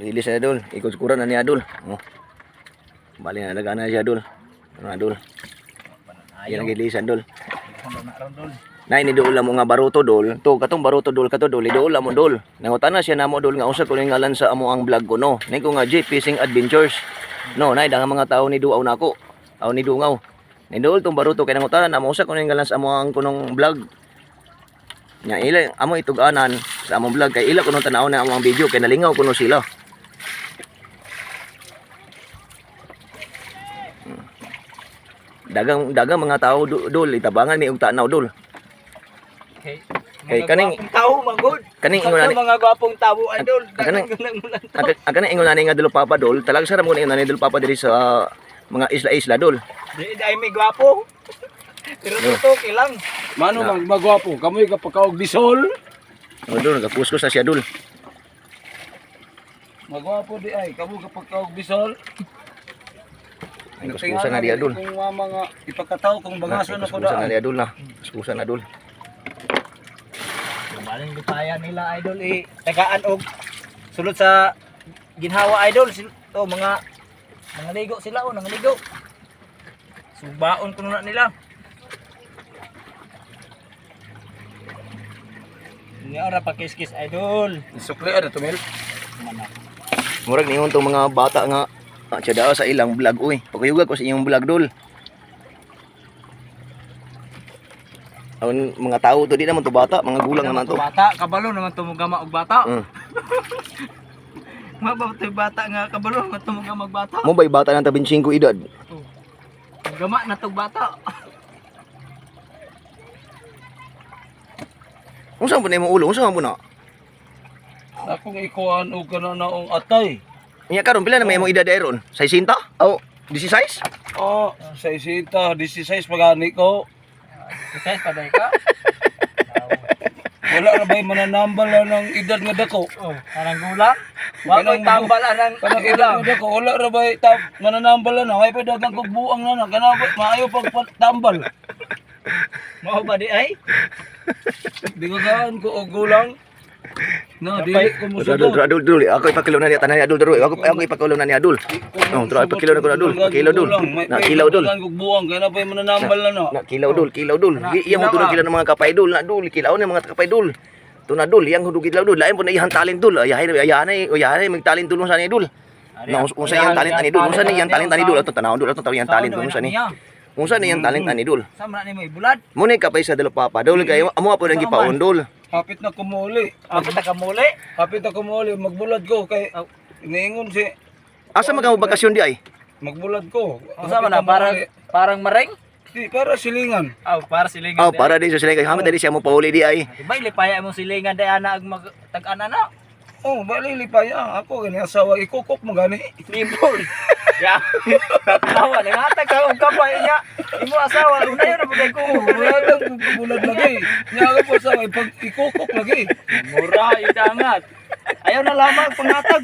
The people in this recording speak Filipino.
Release na Dol. Ikot-kuran na ni Adol. Oh. Bali na nagana siya Dol. Ano Adol? Yan ang gilisan Dol. Nay ni Dol mo nga baruto Dol. To katong baruto Dol kato Dol. Idol mo Dol. Nangutan na siya namo Dol nga usa ko ning ngalan sa amo ang vlog ko no. Nay ko nga J Fishing Adventures. No, nay dang mga tao ni Duaw nako. Aw ni Dungaw. Ni Dol tong baruto kay nangutan na mo usa ko ning ngalan sa amo ang kunong vlog. Nya ila amo itug-anan sa among vlog kay ila kuno tan-aw na among video kay nalingaw kuno sila. Dagang mga tao Dol itabangan mi og tanaw Dol. Kay kaning tao magod. Kaning ingon ani mga gwapong tao Idol. Kaning ingon ani nga Dol Papa Dol, talag sa ramon ingon ani Dol Papa diri sa mga isla-isla Dol. Di ay may gwapo. Pero tutok ilang. Mano mang magwapo, kamoy ka pagkaog bisol. O Dol, nagakuskus na siya Dol. Magwapo di ay, kamoy ka pagkaog bisol. Ay kuskusan na diya Dol. Kung mga ipakataw kung bangason na ko Kuskusan na daan. diya Dol na. Kuskusan na Dol. Baling lipaya nila Idol tagaan og sulod sa ginhawa Idol. To mga ligo sila nangaligo. Subaon kuno na nila. Ni ora pa kiskis Idol. Sukli ada tumil. Murag ningon tong mga bata nga tiada sa ilang vlog uy. Pagayuga ko sa inyong vlog Dol. Ang mga tao to di naman to bata, mga gulang naman to. Bata, kabalo naman tumugama og bata. Mm. Mabatoy bata nga kabalo naman tumugama og bata. Mo bay bata nang 15 edad. Gama na tog bata. Unsa man imong ulo? Unsa man na? Akong ikuan og kana naong atay. Nya karon pila na may imong edad dayron? 60? Oh, 16? Oh, 60, 16 pagani ko. Kasi paday ka. Wala ra bay mananambal ng edad nga dako. Oh, anang gulang. Wa koy tambal anang Kanang edad nga dako wala ra bay mananambal na. Way pa dagang kog buang na kana maayo pag tambal. Mao ba di ay? Di ko gaan ko og gulang. No, dili ko mo Dul, dul, ako ipakilo na ni tanan ni Adul dulu. Ako ipakilo na ni Adul. Oh, tro ipakilo na ko na Adul. Kilaw Dul. Na kilaw Dul. Kog buang kaya na pa mananambal na no. Na kilaw Dul, kilaw Dul. Iyang mo tulog kilaw ng mga kapay Dul, na Dul, kilaw ni mga kapay Dul. To na Dul, iyang hudug kilaw Dul. Lain po na iyang talent Dul. Ayahanay mag talent Dul sa ni Dul. Na unsa iyang talent ani Dul? Unsa ni iyang talent ani Dul? Ato tanaw Dul, ato taw iyang talent unsa ni? Unsa ni iyang talent ani Dul? Sama na nimo ibulad. Mo ni kapay sa Dul Papa Dul kay amo po nang gipaon Dul. Hapit na kumuli. Kapit ka muli. Hapit na kumuli magbulad ko kay iniingon si Asa magaw bakasyon di ay? magbulad ko. Unsa man na parang mareng? Di para silingan. Aw, para silingan. Oh, para din sa sila kay hamad dali siya mo pauli di ay. Diba lipaya mo silingan day ana ag tag-ana na. Oh, bali lipaya ako gani asawa ikukok mo gani. Limpol. Ya. Tawa na nga ka og kapay niya. Imo asawa una yun na ko. Wala lang bulad lagi. Nya ko sa pag ikukok lagi. Mura idangat. Ayaw na lamang pangatag.